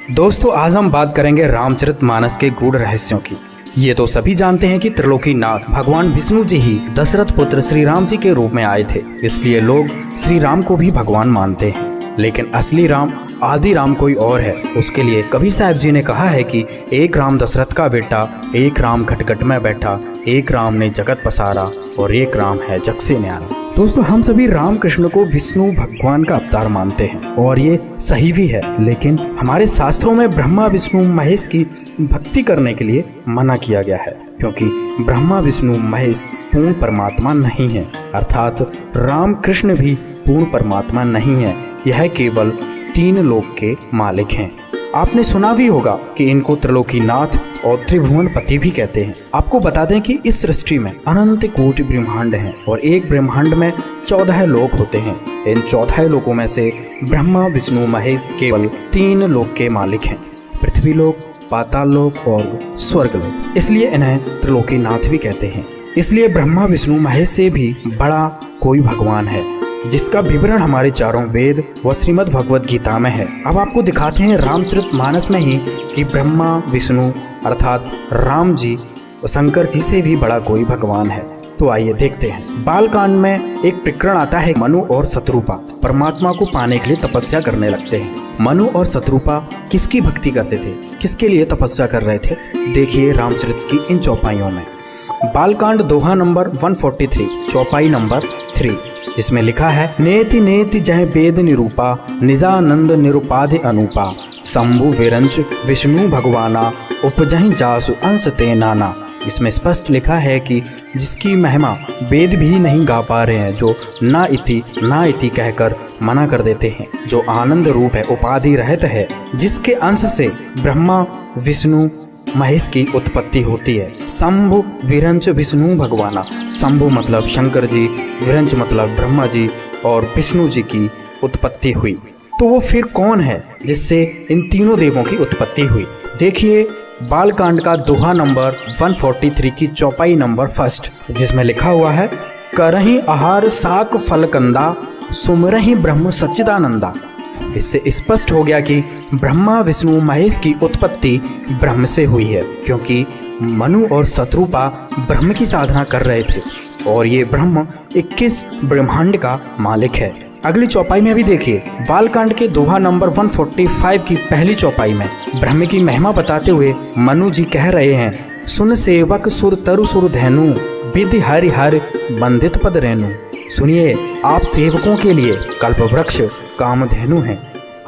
दोस्तों आज हम बात करेंगे रामचरितमानस के गूढ़ रहस्यों की। ये तो सभी जानते हैं कि त्रिलोकीनाथ भगवान विष्णु जी ही दशरथ पुत्र श्री राम जी के रूप में आए थे, इसलिए लोग श्री राम को भी भगवान मानते हैं। लेकिन असली राम आदि राम कोई और है। उसके लिए कबीर साहब जी ने कहा है कि एक राम दशरथ का बेटा, एक राम घटघट में बैठा, एक राम ने जगत पसारा और एक राम है जग से न्यारा। दोस्तों हम सभी राम कृष्ण को विष्णु भगवान का अवतार मानते हैं और ये सही भी है, लेकिन हमारे शास्त्रों में ब्रह्मा विष्णु महेश की भक्ति करने के लिए मना किया गया है, क्योंकि ब्रह्मा विष्णु महेश पूर्ण परमात्मा नहीं है। अर्थात राम कृष्ण भी पूर्ण परमात्मा नहीं है, यह केवल तीन लोक के मालिक हैं। आपने सुना भी होगा कि इनको त्रिलोकीनाथ और त्रिभुवन पति भी कहते हैं। आपको बता दें कि इस सृष्टि में अनंत कोटि ब्रह्मांड हैं और एक ब्रह्मांड में 14 लोक होते हैं। इन 14 लोकों में से ब्रह्मा विष्णु महेश केवल 3 लोक के मालिक हैं, पृथ्वी लोक, पाताल लोक और स्वर्ग लोक। इसलिए इन्हें त्रिलोकीनाथ भी कहते हैं। इसलिए ब्रह्मा विष्णु महेश से भी बड़ा कोई भगवान है, जिसका विवरण हमारे चारों वेद व श्रीमद् भगवद गीता में है। अब आपको दिखाते हैं रामचरितमानस में ही कि ब्रह्मा विष्णु अर्थात राम जी व शंकर जी से भी बड़ा कोई भगवान है। तो आइए देखते हैं। बालकांड में एक प्रकरण आता है। मनु और शत्रुपा परमात्मा को पाने के लिए तपस्या करने लगते हैं। मनु और शत्रुपा किसकी भक्ति करते थे, किसके लिए तपस्या कर रहे थे, देखिए रामचरित की इन चौपाइयों में। बालकांड दोहा नंबर 143 चौपाई नंबर 3, जिसमें लिखा है, नेति नेति जह वेद निरूपा, निजानंद निरुपाधि अनुपा, शंभु विरंच विष्णु भगवाना, उपजहि जासु अंश ते नाना। इसमें स्पष्ट लिखा है कि जिसकी महिमा वेद भी नहीं गा पा रहे हैं, जो ना इति कहकर मना कर देते हैं, जो आनंद रूप है, उपाधि रहित है, जिसके अंश से ब्रह्मा विष्णु महेश की उत्पत्ति होती है। शंभु विरंच विष्णु भगवाना, शंभु मतलब शंकर जी, विरंच मतलब ब्रह्मा जी और विष्णु जी की उत्पत्ति हुई। तो वो फिर कौन है जिससे इन तीनों देवों की उत्पत्ति हुई? देखिए बालकांड का दोहा नंबर 143 की चौपाई नंबर 1, जिसमें लिखा हुआ है, करहि आहार साक फलकंदा, सुमरहि ब्रह्म सच्चिदानंदा। इससे स्पष्ट हो गया कि ब्रह्मा विष्णु महेश की उत्पत्ति ब्रह्म से हुई है, क्योंकि मनु और शत्रुपा ब्रह्म की साधना कर रहे थे और ये ब्रह्म 21 ब्रह्मांड का मालिक है। अगली चौपाई में भी देखिए, बालकांड के दोहा नंबर 145 की पहली चौपाई में ब्रह्म की महिमा बताते हुए मनु जी कह रहे हैं, सुन सेवक सुर तरु सुर धैनु, विधि हरि हरि बंदित पद रेणु। सुनिए, आप सेवकों के लिए कल्पवृक्ष कामधेनु हैं।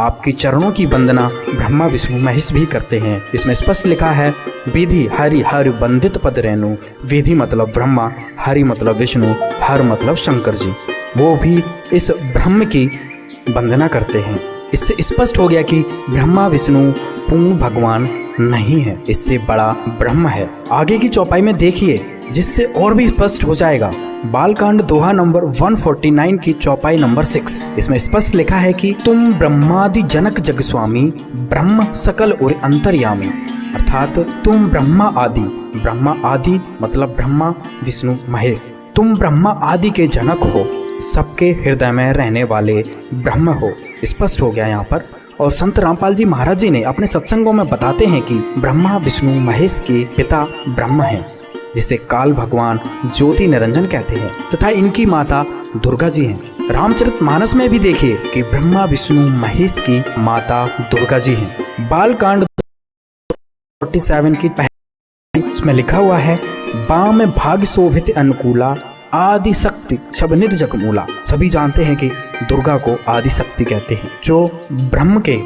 आपकी चरणों की वंदना ब्रह्मा विष्णु महेश भी करते हैं। इसमें स्पष्ट लिखा है, विधि हरि हरि बंदित पद रेणु। विधि मतलब ब्रह्मा, हरि मतलब विष्णु, हर मतलब शंकर जी, वो भी इस ब्रह्म की वंदना करते हैं। इससे स्पष्ट हो गया कि ब्रह्मा विष्णु पूर्ण भगवान नहीं है, इससे बड़ा ब्रह्म है। आगे की चौपाई में देखिए, जिससे और भी स्पष्ट हो जाएगा। बालकांड दोहा नंबर 149 की चौपाई नंबर 6, इसमें स्पष्ट लिखा है कि तुम ब्रह्मादि जनक जग स्वामी, ब्रह्म सकल और अंतर्यामी। अर्थात तुम ब्रह्मा आदि मतलब ब्रह्मा विष्णु महेश, तुम ब्रह्मा आदि के जनक हो, सबके हृदय में रहने वाले ब्रह्म हो। स्पष्ट हो गया यहाँ पर। और संत रामपाल जी महाराज जी ने अपने सत्संगों में बताते हैं कि ब्रह्मा विष्णु महेश के पिता ब्रह्म हैं, जिसे काल भगवान ज्योति निरंजन कहते हैं, तथा इनकी माता दुर्गा जी हैं। रामचरितमानस में भी देखिए कि ब्रह्मा विष्णु महेश की माता दुर्गा जी हैं। बालकांड 47 की पहली, इसमें लिखा हुआ है, बाम भाग्य शोभित अनुकूला, आदि शक्ति छबनिध जगमूला। सभी जानते हैं कि दुर्गा को आदि शक्ति कहते हैं। जो ब्रह्म के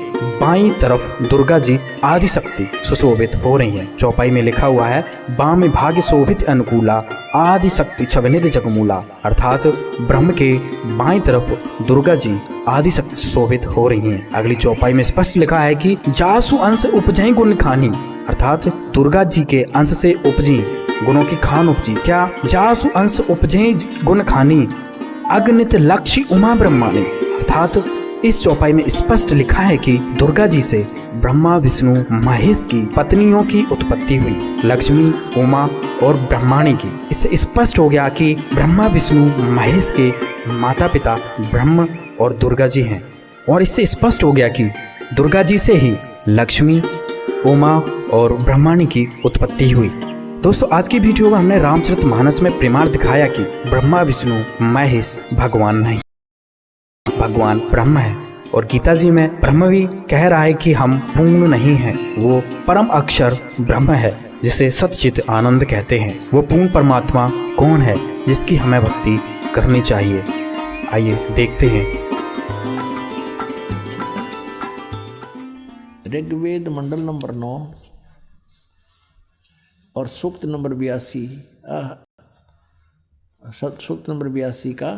बाईं तरफ दुर्गा जी आदि शक्ति सुशोभित हो रही हैं। चौपाई में लिखा हुआ है, बाम भाग्य शोभित अनुकूला, आदि शक्ति छबनिध जगमूला। अर्थात ब्रह्म के बाईं तरफ दुर्गा जी आदि शक्ति सुशोभित हो रही हैं। अगली चौपाई में स्पष्ट लिखा है कि जासु अंश उपजहि गुण खानी। अर्थात दुर्गा जी के अंश से उपजी गुणों की खान उपजी। क्या? जासु अंश उपजे गुण खानी, अगणित लक्ष्य उमा ब्रह्मानी। अर्थात इस चौपाई में स्पष्ट लिखा है कि दुर्गा जी से ब्रह्मा विष्णु महेश की पत्नियों की उत्पत्ति हुई, लक्ष्मी, उमा और ब्रह्माणी की। इससे स्पष्ट हो गया कि ब्रह्मा विष्णु महेश के माता पिता ब्रह्म और दुर्गा जी हैं। और इससे स्पष्ट हो गया कि दुर्गा जी से ही लक्ष्मी, उमा और ब्रह्माणी की उत्पत्ति हुई। दोस्तों, आज की वीडियो में हमने रामचरितमानस में प्रमाण दिखाया कि ब्रह्मा विष्णु महेश भगवान नहीं, भगवान ब्रह्म है। और गीता जी में ब्रह्म भी कह रहा है कि हम पूर्ण नहीं हैं, वो परम अक्षर ब्रह्म है जिसे सच्चित आनंद कहते हैं। वो पूर्ण परमात्मा कौन है जिसकी हमें भक्ति करनी चाहिए? आइए देखते हैं। ऋग्वेद मंडल नंबर 9 और सूक्त नंबर 82, सूक्त नंबर 82 का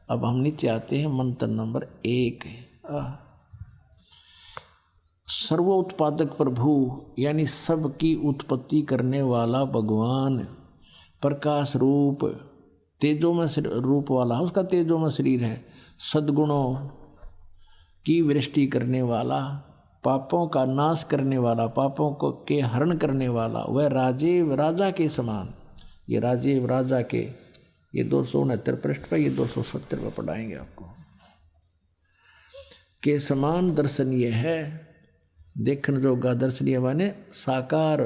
अब हम नीचे आते हैं। मंत्र नंबर 1, सर्वोत्पादक प्रभु यानी सबकी उत्पत्ति करने वाला भगवान, प्रकाश रूप, तेजो में रूप वाला, उसका तेजो में शरीर है, सद्गुणों की वृष्टि करने वाला, पापों का नाश करने वाला, पापों को के हरण करने वाला, वह राजीव राजा के समान। ये राजीव राजा के, ये 269 पृष्ठ पर, ये 270 पर पढ़ाएंगे आपको, के समान दर्शनीय है, देखने जोगा दर्शनीय माने साकार।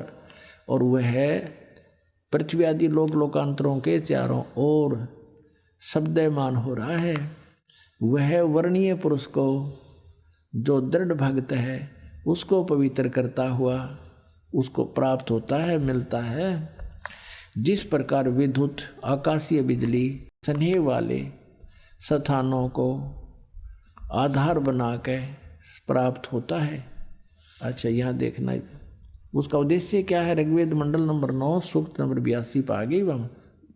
और वह है पृथ्वी आदि लोक लोकांतरों के चारों ओर शब्दमान हो रहा है। वह वर्णीय पुरुष को जो दृढ़ भक्त है उसको पवित्र करता हुआ उसको प्राप्त होता है, मिलता है। जिस प्रकार विद्युत आकाशीय बिजली स्नेह वाले स्थानों को आधार बना के प्राप्त होता है। अच्छा, यहाँ देखना उसका उद्देश्य क्या है। ऋग्वेद मंडल नंबर 9 सूक्त नंबर 82 पर आ गई। हम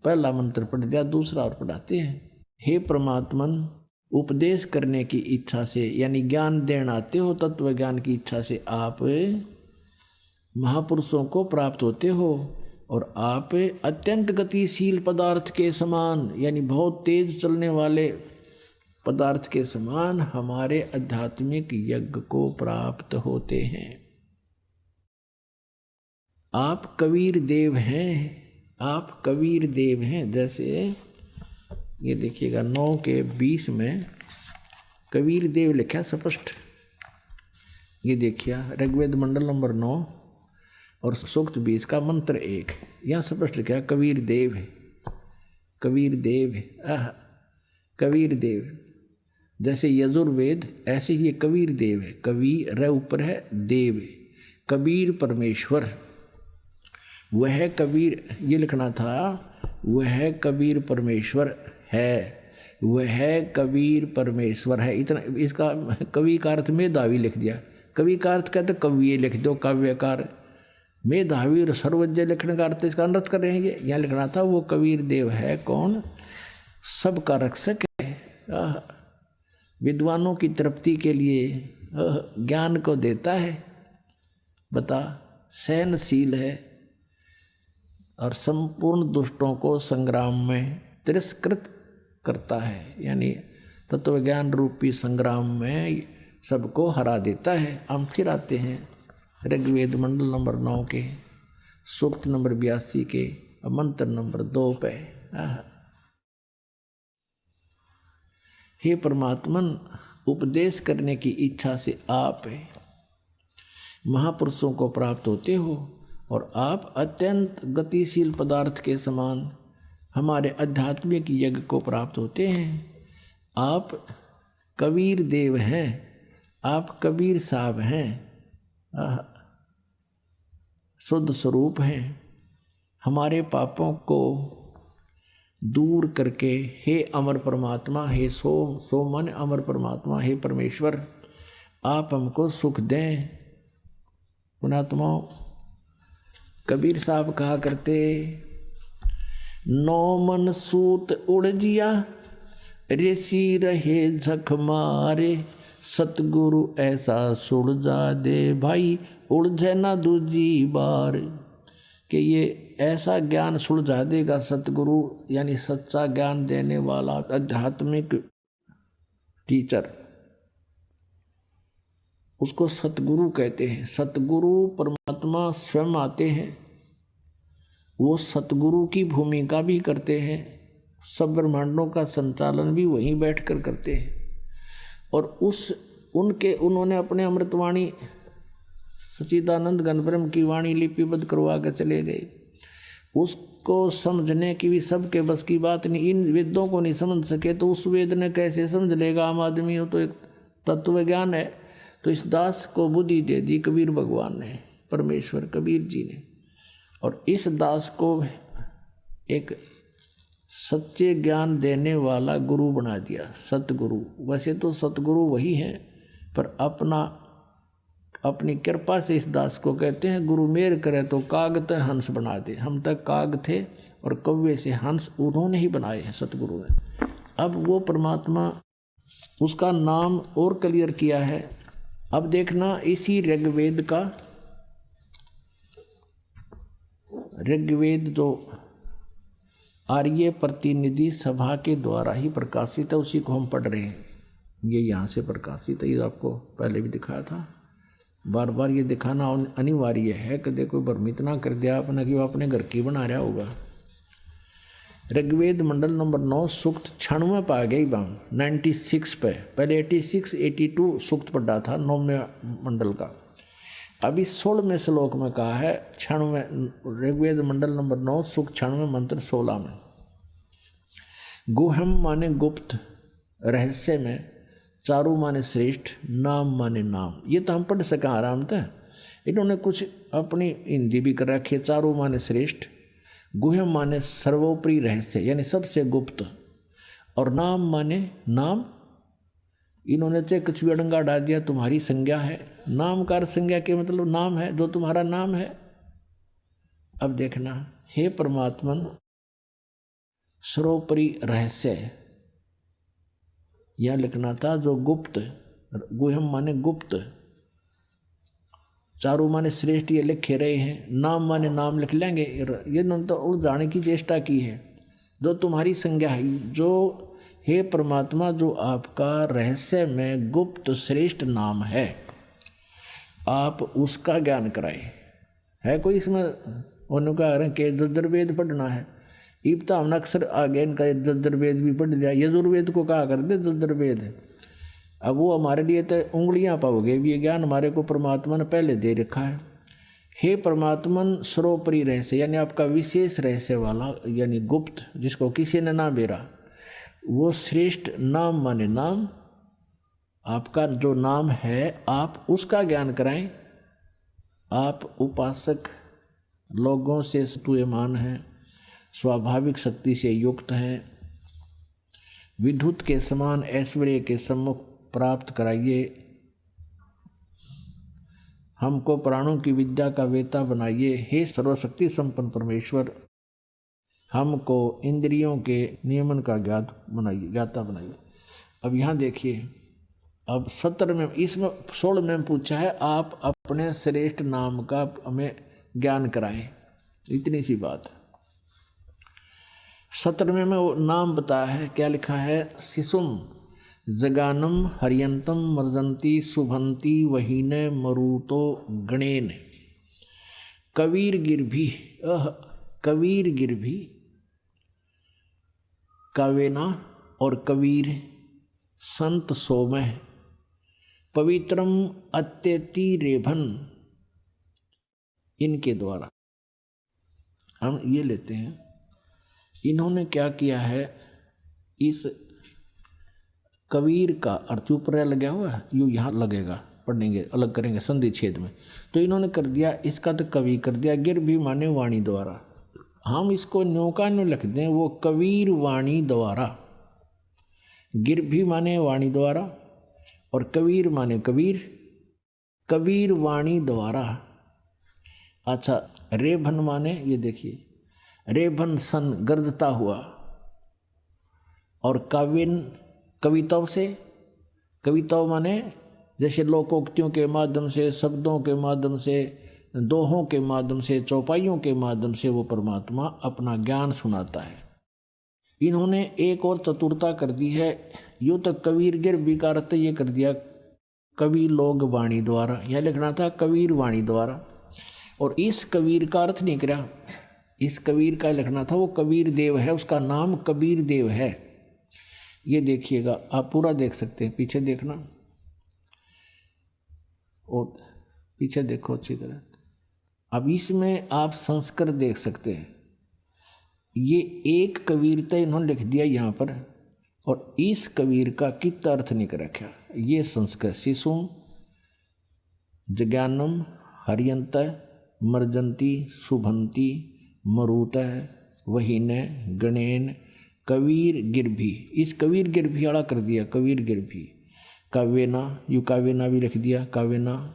पहला मंत्र पढ़ दिया, दूसरा और पढ़ाते हैं। हे परमात्मन, उपदेश करने की इच्छा से यानी ज्ञान देना आते हो, तत्व ज्ञान की इच्छा से आप महापुरुषों को प्राप्त होते हो। और आप अत्यंत गतिशील पदार्थ के समान यानी बहुत तेज चलने वाले पदार्थ के समान हमारे आध्यात्मिक यज्ञ को प्राप्त होते हैं। आप कबीर देव हैं, आप कबीर देव हैं। जैसे ये देखिएगा 9 के 20 में कबीर देव लिखा स्पष्ट। ये देखिए ऋग्वेद मंडल नंबर 9 और सूक्त 20 का मंत्र 1, यहाँ स्पष्ट लिखा कबीर देव है, कबीर देव है। कबीर देव जैसे यजुर्वेद ऐसे ही कबीर देव है। कवि र ऊपर है, देव कबीर परमेश्वर। वह कबीर, ये लिखना था, वह कबीर परमेश्वर है, वह कबीर परमेश्वर है। इतना इसका कवि का अर्थ मेधावी लिख दिया। कवि का अर्थ कहते कवि लिख दो, काव्यकार। मेधावी और सर्वज्ञ लिखने का अर्थ इसका अनर्थ कर रहे हैं। ये यहाँ लिखना था वो कबीर देव है कौन? सबका रक्षक है, विद्वानों की तृप्ति के लिए ज्ञान को देता है, बता, सहनशील है और संपूर्ण दुष्टों को संग्राम में तिरस्कृत करता है, यानी तत्व ज्ञान रूपी संग्राम में सबको हरा देता है। हम फिर आते हैं ऋग्वेद मंडल नंबर 9 के सूक्त नंबर 82 के मंत्र नंबर 2 पे। हे परमात्मन, उपदेश करने की इच्छा से आप महापुरुषों को प्राप्त होते हो और आप अत्यंत गतिशील पदार्थ के समान हमारे आध्यात्मिक यज्ञ को प्राप्त होते हैं। आप कबीर देव हैं, आप कबीर साहब हैं, शुद्ध स्वरूप हैं। हमारे पापों को दूर करके हे अमर परमात्मा, हे सो मन अमर परमात्मा, हे परमेश्वर, आप हमको सुख दें। पुणात्मा कबीर साहब कहा करते, नौ मन सूत उड़ जिया, ऋषि रहे झक मारे, सतगुरु ऐसा सुलझा दे भाई, उलझे ना दूजी बार। कि ये ऐसा ज्ञान सुलझा देगा सतगुरु, यानी सच्चा ज्ञान देने वाला आध्यात्मिक टीचर, उसको सतगुरु कहते हैं। सतगुरु परमात्मा स्वयं आते हैं, वो सतगुरु की भूमिका भी करते हैं, सब ब्रह्मांडों का संचालन भी वहीं बैठकर करते हैं। और उन्होंने अपने अमृतवाणी सच्चिदानंद घन ब्रह्म की वाणी लिपिबद्ध करवा कर चले गए। उसको समझने की भी सबके बस की बात नहीं। इन वेदों को नहीं समझ सके तो उस वेद ने कैसे समझ लेगा? आम आदमी हो तो एक तत्व ज्ञान है। तो इस दास को बुद्धि दे दी कबीर भगवान ने, परमेश्वर कबीर जी ने, और इस दास को एक सच्चे ज्ञान देने वाला गुरु बना दिया, सतगुरु। वैसे तो सतगुरु वही है, पर अपनी कृपा से इस दास को कहते हैं गुरु मेर करे तो काग ते हंस बना दे। हम तक काग थे और कौवे से हंस उन्होंने ही बनाए हैं, सतगुरु ने। अब वो परमात्मा, उसका नाम और क्लियर किया है। अब देखना इसी ऋग्वेद तो आर्य प्रतिनिधि सभा के द्वारा ही प्रकाशित है, उसी को हम पढ़ रहे हैं। ये यहाँ से प्रकाशित है, ये आपको पहले भी दिखाया था। बार बार ये दिखाना अनिवार्य है कि देखो भ्रमित ना कर दिया आपने कि वो अपने घर की बना रहा होगा। ऋग्वेद मंडल नंबर 9 सूक्त 96 पा गई बाम 96 पे। पहले 86 82 सूक्त पढ़ा था 9वें मंडल का। अभी 16वें श्लोक में कहा है 96 ऋग्वेद मंडल नंबर 9 सूक्त 96 मंत्र 16 में। गुहम माने गुप्त, रहस्य में, चारु माने श्रेष्ठ, नाम माने नाम। ये तो हम पढ़ सकें आराम से। इन्होंने कुछ अपनी हिंदी भी कर रखी है। चारु माने श्रेष्ठ, गुहम माने सर्वोपरि रहस्य यानी सबसे गुप्त, और नाम माने नाम। इन्होंने चाहे कुछ भी अड़ंगा डाल दिया, तुम्हारी संज्ञा है। नाम का संज्ञा के मतलब नाम है, जो तुम्हारा नाम है। अब देखना, हे परमात्मन सर्वोपरि रहस्य, यह लिखना था जो गुप्त, गुहम माने गुप्त, चारु माने श्रेष्ठ, ये लिखे रहे हैं। नाम माने नाम लिख लेंगे। ये तो उलझाने की चेष्टा की है। जो तुम्हारी संज्ञा है, जो हे परमात्मा जो आपका रहस्य में गुप्त श्रेष्ठ नाम है, आप उसका ज्ञान कराए। है कोई इसमें उन्होंने के यजुर्वेद पढ़ना है? इब्ता हमने अक्सर आगे इनका यजुर्वेद भी पढ़ लिया। यजुर्वेद को कहा कर दे यजुर्वेद। अब वो हमारे लिए तो उंगलियां पाओगे। ये ज्ञान हमारे को परमात्मा ने पहले दे रखा है। हे परमात्मन सर्वोपरि रहस्य यानी आपका विशेष रहस्य वाला, यानी गुप्त, जिसको किसी ने ना बेरा, वो श्रेष्ठ, नाम माने नाम, आपका जो नाम है आप उसका ज्ञान कराएं। आप उपासक लोगों से स्तूयमान हैं, स्वाभाविक शक्ति से युक्त हैं, विद्युत के समान ऐश्वर्य के सम्मुख प्राप्त कराइए। हमको प्राणों की विद्या का वेता बनाइए। हे सर्वशक्ति संपन्न परमेश्वर, हमको इंद्रियों के नियमन का ज्ञाता बनाइए। अब यहाँ देखिए, अब 17 में, इसमें 16 में पूछा है आप अपने श्रेष्ठ नाम का हमें ज्ञान कराएं। इतनी सी बात है। 17वें में वो नाम बताया है, क्या लिखा है? शिशुम जगानम हरियंतम मर्दंती शुभंती वहीने मरुतो गणेन कबीर गिरभी कबीर गिरभी कावेना और कबीर संत सोमह पवित्रम अत्यति रेभन। इनके द्वारा हम ये लेते हैं, इन्होंने क्या किया है, इस कबीर का अर्थ ऊपर लगा हुआ है, यूँ यहाँ लगेगा, पढ़ेंगे अलग करेंगे संधि छेद में। तो इन्होंने कर दिया, इसका तो कवि कर दिया, गिर भी माने वाणी द्वारा। हम इसको न्योका न्यू लिख दें, वो कबीर वाणी द्वारा। गिर भी माने वाणी द्वारा और कबीर माने कबीर, कबीर वाणी द्वारा। अच्छा, रेभन माने, ये देखिए, रेभन सन गर्दता हुआ, और काव्यन कविताओं से, कविताओं माने जैसे लोकोक्तियों के माध्यम से, शब्दों के माध्यम से, दोहों के माध्यम से, चौपाइयों के माध्यम से वो परमात्मा अपना ज्ञान सुनाता है। इन्होंने एक और चतुरता कर दी है, यूँ तो कबीर गिर विकारत ये कर दिया कवि लोग वाणी द्वारा, यह लिखना था कबीर वाणी द्वारा। और इस कबीर का अर्थ नहीं करा, इस कबीर का लिखना था वो कबीर देव है, उसका नाम कबीर देव है। ये देखिएगा, आप पूरा देख सकते हैं, पीछे देखना। और पीछे देखो अच्छी तरह। अब इसमें आप संस्कृत देख सकते हैं। ये एक कबीरता इन्होंने लिख दिया यहाँ पर, और इस कबीर का कितना अर्थ नहीं कर रखा। ये संस्कृत शिशुम जज्ञानम हरियंत मर्जंती शुभंती मरुत वहीन गणेन कबीर गिरभी। इस कबीर गिरभी वाला कर दिया, कबीर गिरभी। काव्यना, यू काव्यना भी लिख दिया, काव्यना,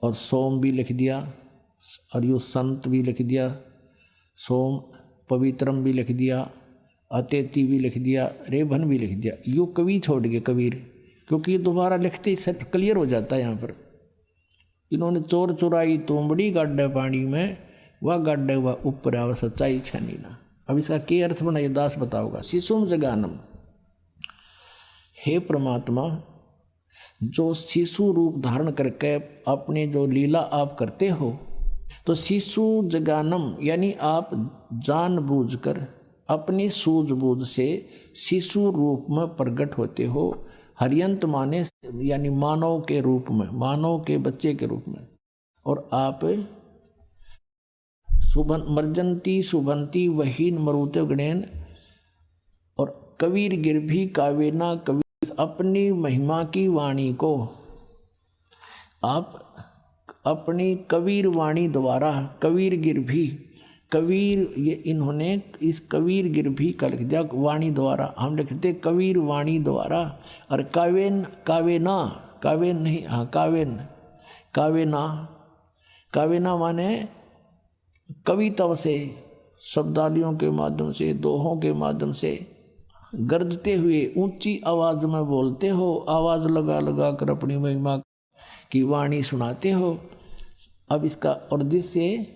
और सोम भी लिख दिया, और यू संत भी लिख दिया, सोम पवित्रम भी लिख दिया, अतेति भी लिख दिया, रेभन भी लिख दिया। यू कवि छोड़ गए कबीर, क्योंकि ये दोबारा लिखते ही सब क्लियर हो जाता है। यहाँ पर इन्होंने चोर चुराई तोमड़ी गाड्डे पानी में, वह गाड्डे हुआ ऊपर आवा सच्चाई छानी ना। अब इसका क्या अर्थ बनाइए, दास बताओगा। शिशुम जगानम, हे परमात्मा, जो शिशु रूप धारण करके अपने जो लीला आप करते हो, तो शिशु जगानम यानी आप जानबूझकर अपनी सूझबूझ से शिशु रूप में प्रकट होते हो। हरियंत माने यानी मानव के रूप में, मानव के बच्चे के रूप में, और आप मर्जंती शुभंती वहीन मरुते गणेन, और कबीर गिरभी कावेना कबीर, अपनी महिमा की वाणी को आप अपनी कबीर वाणी द्वारा, कबीर गिरभी, कबीर ये इन्होंने इस कबीर गिरभी का लिख दिया वाणी द्वारा, हम लिखते कबीर वाणी द्वारा। और कावेन, कावेना, कावेन नहीं, हाँ कावेन, कावेना, कावेना माने कविता से, शब्दावलियों के माध्यम से, दोहों के माध्यम से गरजते हुए ऊंची आवाज में बोलते हो, आवाज लगा लगा कर अपनी महिमा की वाणी सुनाते हो। अब इसका और जिससे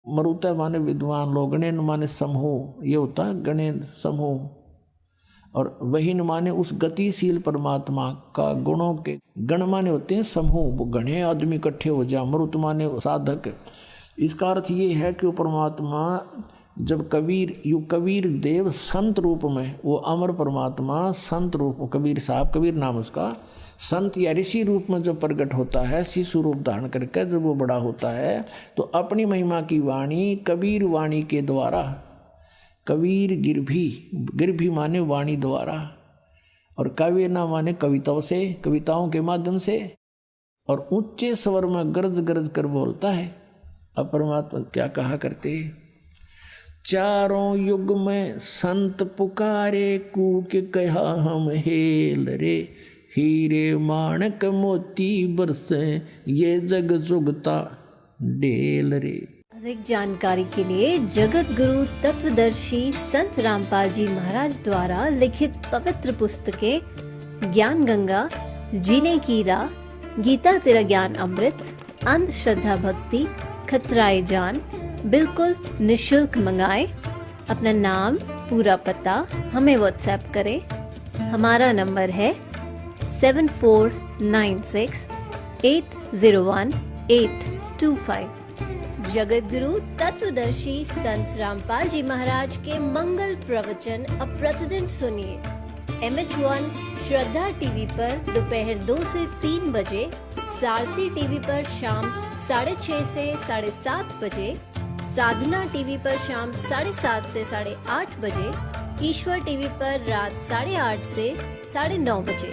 मरुता माने विद्वान लोग, गणेन माने समूह, ये होता है गणेन समूह, और वहीन माने उस गतिशील परमात्मा का गुणों के, गण माने होते हैं समूह, गणे आदमी इकट्ठे हो जा, मरुत माने साधक। इसका अर्थ ये है कि वो परमात्मा जब कबीर, यू कबीर देव संत रूप में, वो अमर परमात्मा संत रूप, कबीर साहब, कबीर नाम उसका, संत या ऋषि रूप में जब प्रकट होता है, शिशु रूप धारण करके जब वो बड़ा होता है, तो अपनी महिमा की वाणी कबीर वाणी के द्वारा, कबीर गिरभी, गिरभी माने वाणी द्वारा, और काव्य ना माने कविताओं से, कविताओं के माध्यम से, और ऊंचे स्वर में गरज गरज कर बोलता है। अब परमात्मा क्या कहा करते, चारों युग में संत पुकारे, कूक कहा हम हेल रे, हीरे माणक मोती बरसे, ये जग जुगता डेल रे। अधिक जानकारी के लिए जगत गुरु तत्वदर्शी संत रामपाल जी महाराज द्वारा लिखित पवित्र पुस्तकें ज्ञान गंगा, जीने की राह, गीता तेरा ज्ञान अमृत, अंधश्रद्धा भक्ति, खतराए जान बिल्कुल निशुल्क मंगाएं। अपना नाम, पूरा पता हमें व्हाट्सएप करें। हमारा नंबर है 7496801825। जगत गुरु तत्वदर्शी संत रामपाल जी महाराज के मंगल प्रवचन अब प्रतिदिन सुनिए। MH1 श्रद्धा टीवी पर दोपहर 2 से 3 बजे, सारथी टीवी पर शाम 6:30 से 7:30 बजे, साधना टीवी पर शाम 7:30 से 8:30 बजे, ईश्वर टीवी पर रात 8:30 से 9:30 बजे।